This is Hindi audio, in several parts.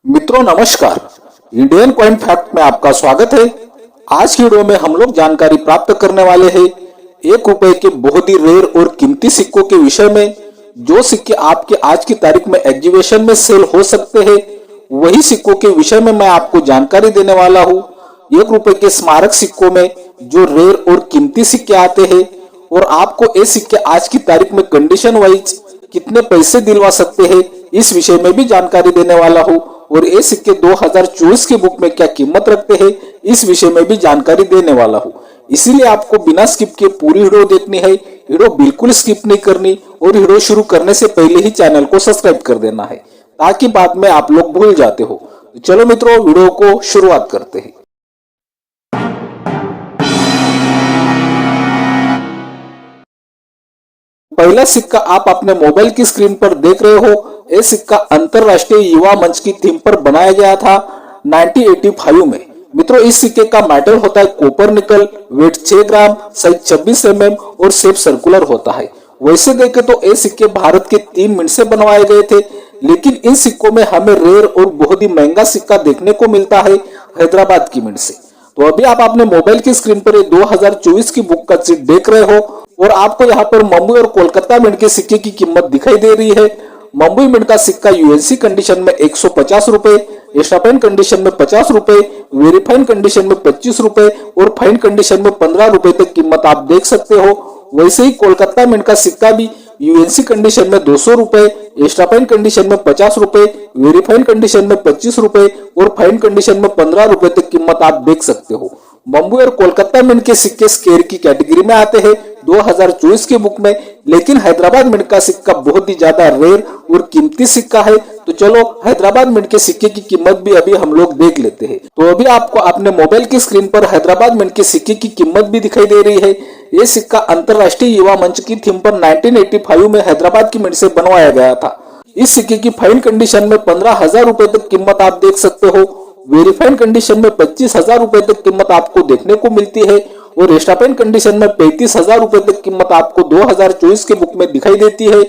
मित्रों नमस्कार। इंडियन कॉइन फैक्ट में आपका स्वागत है। आज की वीडियो में हम लोग जानकारी प्राप्त करने वाले हैं 1 रुपए के बहुत ही रेयर और कीमती सिक्कों के विषय में। जो सिक्के आपके आज की तारीख में एग्जीबिशन में सेल हो सकते हैं, वही सिक्कों के विषय में मैं आपको जानकारी देने वाला हूँ। 1 रुपए के स्मारक सिक्कों में जो रेयर और कीमती सिक्के आते हैं और आपको ये सिक्के आज की तारीख में कंडीशन वाइज कितने पैसे दिलवा सकते हैं, इस विषय में भी जानकारी देने वाला हूँ। और ये सिक्के 2024 की बुक में क्या कीमत रखते हैं, इस विषय में भी जानकारी देने वाला हूँ। इसीलिए आपको बिना स्किप के पूरी वीडियो देखनी है। वीडियो बिल्कुल स्किप नहीं करनी और वीडियो शुरू करने से पहले ही चैनल को सब्सक्राइब कर देना है, ताकि बाद में आप लोग भूल जाते हो। तो चलो मित्रों, वीडियो को शुरुआत करते हैं। पहला सिक्का आप अपने मोबाइल की स्क्रीन पर देख रहे हो। यह सिक्का अंतरराष्ट्रीय युवा मंच की थीम पर बनाया गया था 1985 में। मित्रों, इस सिक्के का मेटल होता है कॉपर निकल, वेट 6 ग्राम, साइज 26 mm और शेप सर्कुलर होता है। वैसे देखें तो ये सिक्के भारत के 3 मिनट से बनवाए गए थे, लेकिन इन सिक्कों में हमें रेयर और बहुत ही महंगा सिक्का देखने को मिलता है हैदराबाद की मिंट से। तो अभी आप अपने मोबाइल की स्क्रीन पर 2024 की बुक का सीट देख रहे हो और आपको यहाँ पर मुंबई और कोलकाता मिंट के सिक्के की कीमत दिखाई दे रही है। मुंबई मिंट का सिक्का यूएनसी कंडीशन में 150 रुपए, एक्स्ट्रा कंडीशन में 50 रुपए, वेरीफाइड कंडीशन में 25 रुपए और फाइन कंडीशन में 15 रुपए तक कीमत आप देख सकते हो। वैसे ही कोलकाता मिंट का सिक्का भी यूएनसी कंडीशन में 200 रुपए, एक्स्ट्रा कंडीशन में 50 रुपए, वेरीफाइड कंडीशन में 25 रुपए और फाइन कंडीशन में 15 रुपए तक कीमत आप देख सकते हो। मुंबई और कोलकाता मिंट के सिक्के स्केयर की कैटेगरी में आते हैं 2024 की बुक में, लेकिन हैदराबाद मिंट का सिक्का बहुत ही ज्यादा रेयर और कीमती सिक्का है। तो चलो हैदराबाद मिंट के सिक्के की कीमत भी अभी हम लोग देख लेते हैं। तो अभी आपको अपने मोबाइल की स्क्रीन पर हैदराबाद मिंट के सिक्के की कीमत भी दिखाई दे रही है। ये सिक्का अंतरराष्ट्रीय युवा मंच की थीम पर 1985 में हैदराबाद की मिंट से बनवाया गया था। इस सिक्के की फाइन कंडीशन में 15,000 रुपए तक कीमत आप देख सकते हो। वेरीफाइड कंडीशन में 25,000 रुपए तक कीमत आपको देखने को मिलती है और एक्स्ट्रा कंडीशन में 35,000 रुपए तक कीमत आपको 2024 के बुक में दिखाई देती है।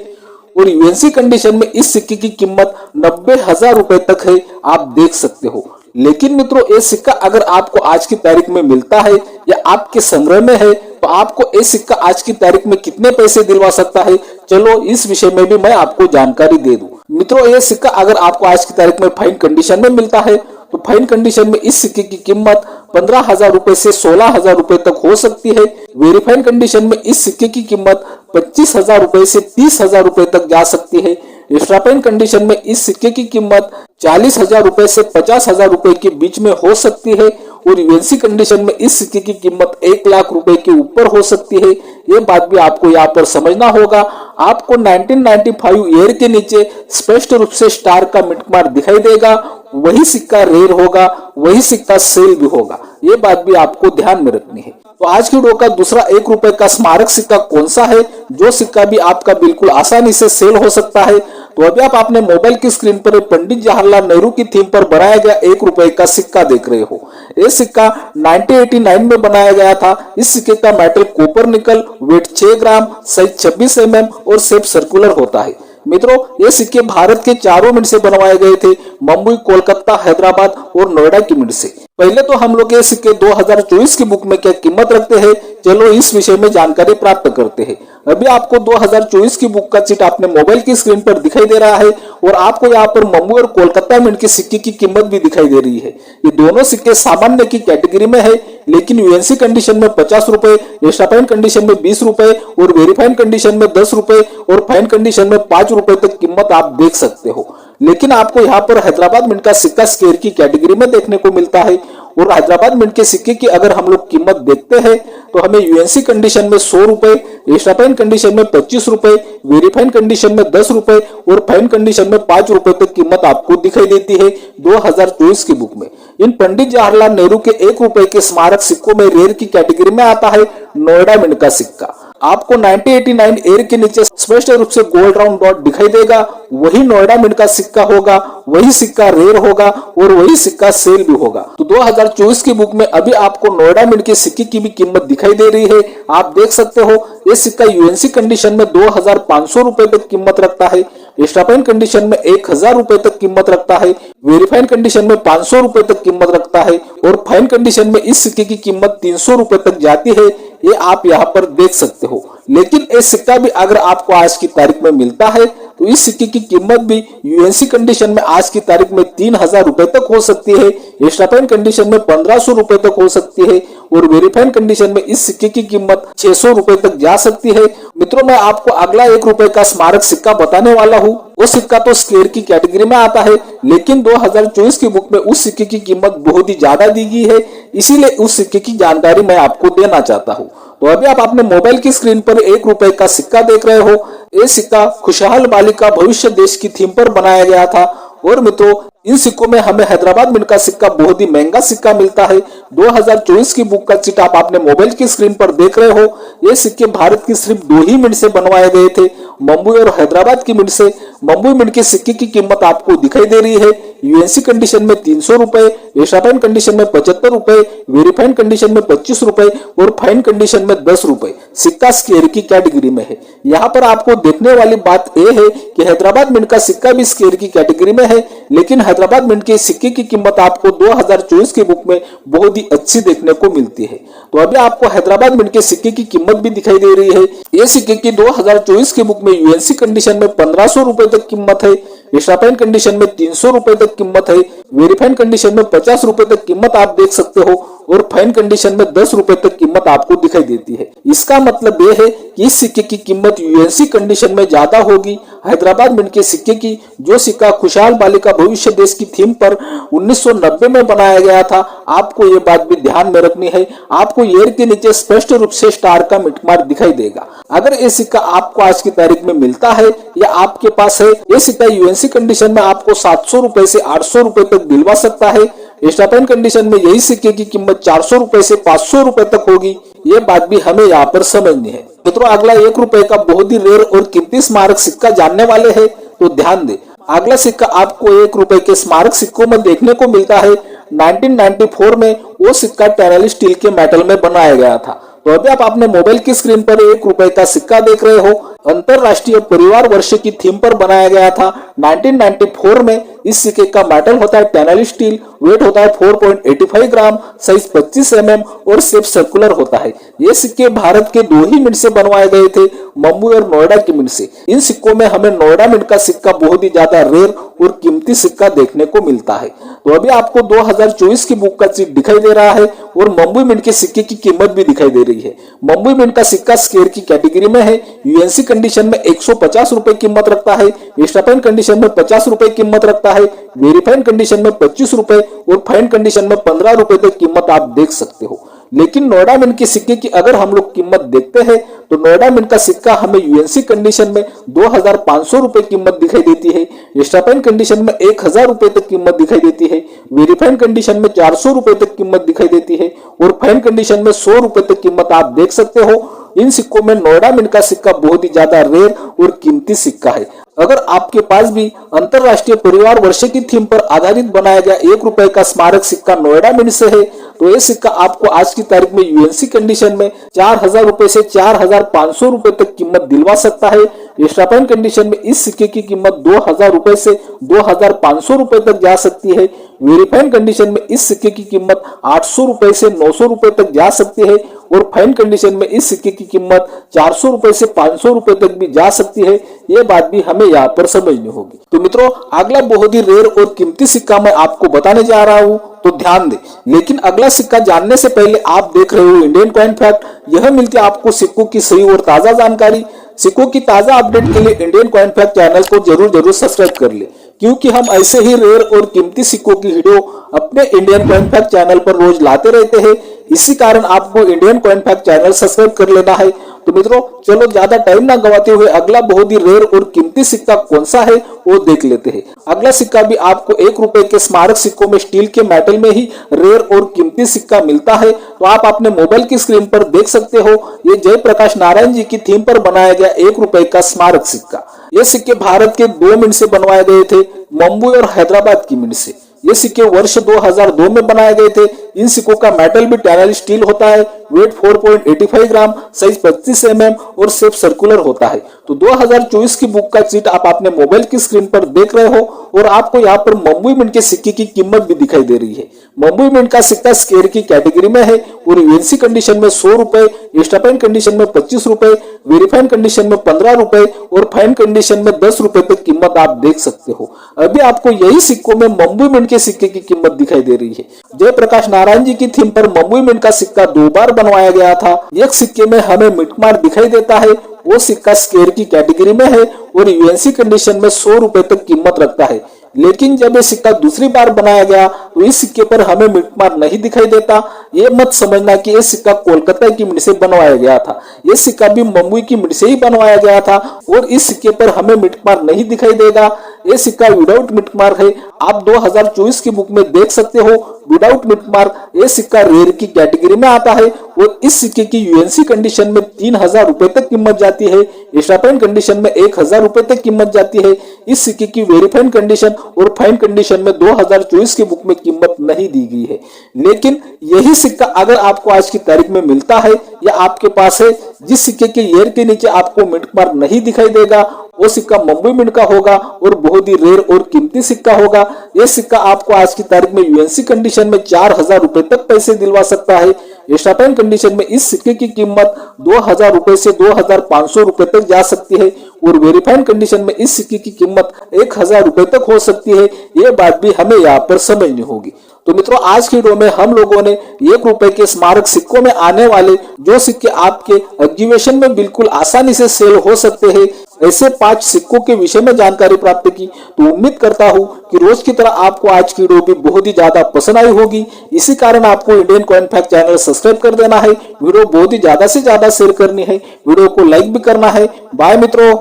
और यूएनसी कंडीशन में इस सिक्के की कीमत 90,000 रुपए तक है, आप देख सकते हो। लेकिन मित्रों, ये सिक्का अगर आपको आज की तारीख में मिलता है या आपके संग्रह में है, तो आपको ये सिक्का आज की तारीख में कितने पैसे दिलवा सकता है, चलो इस विषय में भी मैं आपको जानकारी दे दूं। मित्रों, ये सिक्का अगर आपको आज की तारीख में फाइन कंडीशन में मिलता है, तो फाइन कंडीशन में इस सिक्के की कीमत 15,000 रुपए से 16,000 रुपए तक हो सकती है। वेरीफाइड कंडीशन में इस सिक्के की कीमत 25,000 रुपए से 30,000 रुपए तक जा सकती है। एक्स्ट्रा कंडीशन में इस सिक्के की कीमत 40,000 रुपए से 50,000 रुपए के बीच में हो सकती है। और यूएनसी कंडीशन में इस सिक्के की कीमत 1 लाख रुपए के ऊपर हो सकती है। ये बात भी आपको यहाँ पर समझना होगा। आपको 1995 ईयर के नीचे स्पष्ट रूप से स्टार का मिटमार दिखाई देगा, वही सिक्का रेयर होगा, वही सिक्का सेल भी होगा। ये बात भी आपको ध्यान में रखनी है। तो आज की वीडियो का दूसरा 1 रुपए का स्मारक सिक्का कौन सा है, जो सिक्का भी आपका बिल्कुल आसानी से सेल हो सकता है। तो अभी आप अपने मोबाइल की स्क्रीन पर पंडित जवाहरलाल नेहरू की थीम पर बनाया गया 1 रुपए का सिक्का देख रहे हो। यह सिक्का 1989 में बनाया गया था। इस सिक्के का मेटल कॉपर निकल, वेट 6 ग्राम, साइज 26 mm और शेप सर्कुलर होता है। मित्रों, ये सिक्के भारत के 4 मिंट से बनवाए गए थे, मुंबई, कोलकाता, हैदराबाद और नोएडा की मिंट से। पहले तो हम लोग ये सिक्के 2024 की बुक में क्या कीमत रखते हैं, चलो इस विषय में जानकारी प्राप्त करते हैं। अभी आपको 2024 की बुक का सीट अपने मोबाइल की स्क्रीन पर दिखाई दे रहा है और आपको यहाँ पर मुंबई और कोलकाता मिंट के सिक्के की कीमत भी दिखाई दे रही है। ये दोनों सिक्के सामान्य की कैटेगरी में है, लेकिन यूएनसी कंडीशन में 50 रुपए, एक्स्ट्रा कंडीशन में 20 रुपए और वेरीफाइड कंडीशन में 10 रुपए और फाइन कंडीशन में 5 रुपए तक कीमत आप देख सकते हो। लेकिन आपको यहाँ पर हैदराबाद मिंट का सिक्का स्केयर की कैटेगरी में देखने को मिलता है। और हैदराबाद मिंट के सिक्के की अगर हम लोग कीमत देखते हैं, तो हमें यूएनसी कंडीशन में 100 रुपए, एक्स्ट्रा कंडीशन में 25 रुपए, वेरीफाइड कंडीशन में 10 रुपए और फाइन कंडीशन में 5 रुपए तक कीमत आपको दिखाई देती है 2024 की बुक में। इन पंडित जवाहरलाल नेहरू के 1 रुपए के स्मारक सिक्कों में रेयर की कैटेगरी में आता है नोएडा मिंट का सिक्का। आपको 1989 एयर के नीचे स्पष्ट रूप से गोल्ड राउंड डॉट दिखाई देगा, वही नोएडा मिंट का सिक्का होगा, वही सिक्का रेयर होगा और वही सिक्का सेल भी होगा। तो 2024 की बुक में अभी आपको नोएडा मिंट के सिक्के की भी कीमत दिखाई दे रही है। आप देख सकते हो ये सिक्का यूएनसी कंडीशन में 2500 रुपए तक कीमत रखता है, स्टापाइन कंडीशन में 1000 रुपए तक कीमत रखता है, वेरीफाइड कंडीशन में 500 रुपए तक कीमत रखता है और फाइन कंडीशन में इस सिक्के की कीमत 300 रुपए तक जाती है। ये आप यहाँ पर देख सकते हो। लेकिन ये सिक्का भी अगर आपको आज की तारीख में मिलता है तो इस सिक्के की कीमत भी यूएनसी कंडीशन में आज की तारीख में 3000 रुपए तक हो सकती है, स्टापाइन कंडीशन में 1500 रुपए तक हो सकती है और वेरीफाइड कंडीशन में इस सिक्के की कीमत 600 रुपए तक जा सकती है। मित्रों, मैं आपको अगला 1 रुपए का स्मारक सिक्का बताने वाला हूँ। वो सिक्का तो स्केयर की कैटेगरी में आता है, लेकिन 2024 की बुक में उस सिक्के की कीमत बहुत ही ज्यादा दी गई है, इसीलिए उस सिक्के की जानकारी मैं आपको देना चाहता हूँ। तो अभी आप अपने मोबाइल की स्क्रीन पर 1 रुपए का सिक्का देख रहे हो। ये सिक्का खुशहाल बालिका भविष्य देश की थीम पर बनाया गया था। और मित्रों, इन सिक्कों में हमें हैदराबाद मिंट का सिक्का बहुत ही महंगा सिक्का मिलता है। 2024 की बुक का चिट आप अपने मोबाइल की स्क्रीन पर देख रहे हो। ये सिक्के भारत की सिर्फ 2 ही मिंट से बनवाए गए थे, मुंबई और हैदराबाद की मिंट से। मुंबई मिंट के सिक्के की कीमत आपको दिखाई दे रही है यूएनसी कंडीशन में 300 रुपए, स्टापाइन कंडीशन में 75 रुपए, वेरीफाइड कंडीशन में 25 रुपए और फाइन कंडीशन में 10 रुपए। सिक्का स्केयर की कैटेगरी में है। यहाँ पर आपको देखने वाली बात यह है कि हैदराबाद मिंट का सिक्का भी स्केयर की कैटेगरी में है, लेकिन हैदराबाद मिंट के सिक्के की कीमत आपको 2024 की बुक में बहुत ही अच्छी देखने को मिलती है। तो अभी आपको हैदराबाद मिंट के सिक्के की कीमत भी दिखाई दे रही है। ये सिक्के की 2024 की बुक में यूएनसी कंडीशन में 1500 रुपए तक कीमत है, स्टापाइन कंडीशन में 300 रुपए तक कीमत है, वेरीफाइड कंडीशन में 50 रुपए तक कीमत आप देख सकते हो और फाइन कंडीशन में 10 रुपए तक कीमत आपको दिखाई देती है। इसका मतलब यह है कि इस सिक्के की कीमत यूएनसी कंडीशन में ज्यादा होगी हैदराबाद मिंट के सिक्के की। जो सिक्का खुशहाल बालिका भविष्य देश की थीम पर 1990 में बनाया गया था, आपको ये बात भी ध्यान में रखनी है। आपको ईयर के नीचे स्पष्ट रूप से स्टार का मिटमार दिखाई देगा। अगर ये सिक्का आपको आज की तारीख में मिलता है या आपके पास है, ये सिक्का यूएनसी कंडीशन में आपको 700 रुपए से 800 रुपए तक दिलवा सकता है। स्टापाइन कंडीशन में यही सिक्के की कीमत 400 रुपए से 500 रुपए तक होगी। ये बात भी हमें यहाँ पर समझनी है। मित्रों, अगला 1 रुपए का बहुत ही रेयर और कीमती स्मारक सिक्का जानने वाले हैं, तो ध्यान दें। अगला सिक्का आपको 1 रुपए के स्मारक सिक्कों में देखने को मिलता है। 1994 में वो सिक्का टनल स्टील के मेटल में बनाया गया था। तो अभी आप अपने मोबाइल की स्क्रीन पर 1 रुपए का सिक्का देख रहे हो। अंतरराष्ट्रीय परिवार वर्ष की थीम पर बनाया गया था। 1994 में इस सिक्के का मेटल होता है टनल स्टील, वेट होता है 4.85 ग्राम, साइज 25 mm और शेप सर्कुलर होता है। ये सिक्के भारत के 2 ही मिंट से बनवाए गए थे, मुंबई और नोएडा की मिंट से। इन सिक्कों में हमें नोएडा मिंट का सिक्का बहुत ही ज्यादा रेयर और कीमती सिक्का देखने को मिलता है। तो अभी आपको 2024 की बुक का चिट दिखाई दे रहा है और मुंबई मिंट के सिक्के की कीमत भी दिखाई दे रही है। मुंबई मिंट का सिक्का स्केयर की कैटेगरी में है। यूएनसी कंडीशन में 150 रुपए कीमत रखता है, स्टापाइन कंडीशन में 50 रुपए कीमत रखता है, वेरीफाइड कंडीशन में 25 रुपए और फाइन कंडीशन में 15 रुपए तक कीमत आप देख सकते हो। लेकिन नोएडा मिंट के सिक्के की अगर हम लोग कीमत देखते हैं तो नोएडा मिंट का सिक्का हमें यूएनसी कंडीशन में 2500 रुपए कीमत दिखाई देती है, स्टापाइन कंडीशन में 1000 रुपए तक कीमत दिखाई देती है, वेरीफाइड कंडीशन में 400 रुपए तक कीमत दिखाई देती है और फाइन कंडीशन में 100 रुपए तक कीमत आप देख सकते हो। इन सिक्कों में नोएडा मिंट का सिक्का बहुत ही ज्यादा रेयर और कीमती सिक्का है। अगर आपके पास भी अंतरराष्ट्रीय परिवार वर्ष की थीम पर आधारित बनाया गया 1 रुपए का स्मारक सिक्का नोएडा मिंट से है, तो ये सिक्का आपको आज की तारीख में यूएनसी कंडीशन में 4000 रुपए से 4500 रुपए तक कीमत दिलवा सकता है। स्टापाइन कंडीशन में इस सिक्के की कीमत 2000 रुपए से 2500 रुपए तक जा सकती है। वेरीफाइड कंडीशन में इस सिक्के की कीमत 800 रुपए से 900 रुपए तक जा सकती है और फाइन कंडीशन में इस सिक्के की कीमत 400 रुपए से 500 रुपए तक भी जा सकती है। ये बात भी हमें यहाँ पर समझनी होगी। तो मित्रों, अगला बहुत ही रेयर और कीमती सिक्का मैं आपको बताने जा रहा हूँ, तो ध्यान दें। लेकिन अगला सिक्का जानने से पहले आप देख रहे हो इंडियन कॉइन फैक्ट। यह मिलती है आपको सिक्कों की सही और ताजा जानकारी। सिक्कों की ताजा अपडेट के लिए इंडियन कॉइन फैक्ट चैनल को जरूर सब्सक्राइब कर ले, क्योंकि हम ऐसे ही रेयर और कीमती सिक्कों की वीडियो अपने इंडियन कॉइन फैक्ट चैनल पर रोज लाते रहते हैं। इसी कारण आपको Indian coin fact channel subscribe कर लेना है। तो मित्रों, चलो ज्यादा टाइम ना गवाते हुए अगला बहुत ही रेयर और कीमती सिक्का कौन सा है वो देख लेते हैं। अगला सिक्का भी आपको 1 रुपए के स्मारक सिक्कों में स्टील के मेटल में ही रेयर और कीमती सिक्का मिलता है। तो आप अपने मोबाइल की स्क्रीन पर देख सकते हो, ये जयप्रकाश नारायण जी की थीम पर बनाया गया 1 रुपए का स्मारक सिक्का। ये सिक्के भारत के 2 मिंट से बनवाए गए थे, मुंबई और हैदराबाद की मिंट से। ये सिक्के वर्ष 2002 में बनाए गए थे। इन सिक्कों का मेटल भी टैनल स्टील होता है, वेट 4.85 ग्राम, साइज 25 mm और शेप सर्कुलर होता है। तो 2024 की बुक का चीट आप अपने मोबाइल की स्क्रीन पर देख रहे हो और आपको यहाँ पर मुंबई मिंट के सिक्के की कीमत भी दिखाई दे रही है। मुंबई मिंट का सिक्का स्केयर की कैटेगरी में है और यूएनसी कंडीशन में 100 रुपए, एक्स्ट्रा फाइन कंडीशन में 25 रुपए, वेरीफाइड कंडीशन में 15 रुपए और फाइन कंडीशन में 10 रुपए तक कीमत आप देख सकते हो। अभी आपको यही सिक्कों में मुंबई मिंट के सिक्के की कीमत दिखाई दे रही है। जयप्रकाश नारायण जी की थीम पर मुंबई मिंट का सिक्का 2 बार बनवाया गया था। एक सिक्के में हमें मिटमार दिखाई देता है, वो सिक्का स्केयर की कैटेगरी में है और यूएनसी कंडीशन में 100 रुपए तक कीमत रखता है। लेकिन जब ये सिक्का दूसरी बार बनाया गया तो इस सिक्के पर हमें मिटमार नहीं दिखाई देता। ये मत समझना कि ये सिक्का कोलकाता की मिंट से बनवाया गया था, ये सिक्का भी मुंबई की मिंट से ही बनवाया गया था और इस सिक्के पर हमें मिटमार नहीं दिखाई देगा। ये सिक्का विदाउट मिटमार है। आप 2024 की बुक में देख सकते हो विदाउट मिटमार। ये सिक्का रेयर की कैटेगरी में आता है और इस सिक्के की यूएनसी कंडीशन में 3000 रुपए तक कीमत जाती है, एक्स्ट्रा फाइन कंडीशन में 1000 रुपए तक कीमत जाती है। इस सिक्के की वेरीफाइड कंडीशन और फाइन कंडीशन में 2024 की बुक में कीमत नहीं दी गई है। लेकिन यही सिक्का अगर आपको आज की तारीख में मिलता है या आपके पास है, जिस सिक्के के ईयर के नीचे आपको मिटमार नहीं दिखाई देगा, वो सिक्का मुंबई मिंट का होगा और बहुत ही रेयर और कीमती सिक्का होगा। यह सिक्का आपको आज की तारीख में यूएनसी कंडीशन में 4000 रुपए तक पैसे दिलवा सकता है। एक्स्ट्रा फाइन कंडीशन में इस सिक्के की कीमत 2000 रुपए से 2500 रुपए तक जा सकती है और वेरीफाइड कंडीशन में इस सिक्के की कीमत 1000 रुपए तक हो सकती है। ये बात भी हमें यहाँ पर समझनी होगी। तो मित्रों, आज की वीडियो में हम लोगों ने 1 रुपए के स्मारक सिक्कों में आने वाले जो सिक्के आपके एग्जीबिशन में बिल्कुल आसानी से सेल हो सकते हैं, ऐसे 5 सिक्कों के विषय में जानकारी प्राप्त की। तो उम्मीद करता हूं कि रोज की तरह आपको आज की वीडियो भी बहुत ही ज्यादा पसंद आई होगी। इसी कारण आपको Indian coin fact channel subscribe कर देना है, वीडियो बहुत ही ज्यादा से ज्यादा शेयर करनी है, वीडियो को लाइक भी करना है। बाय मित्रों।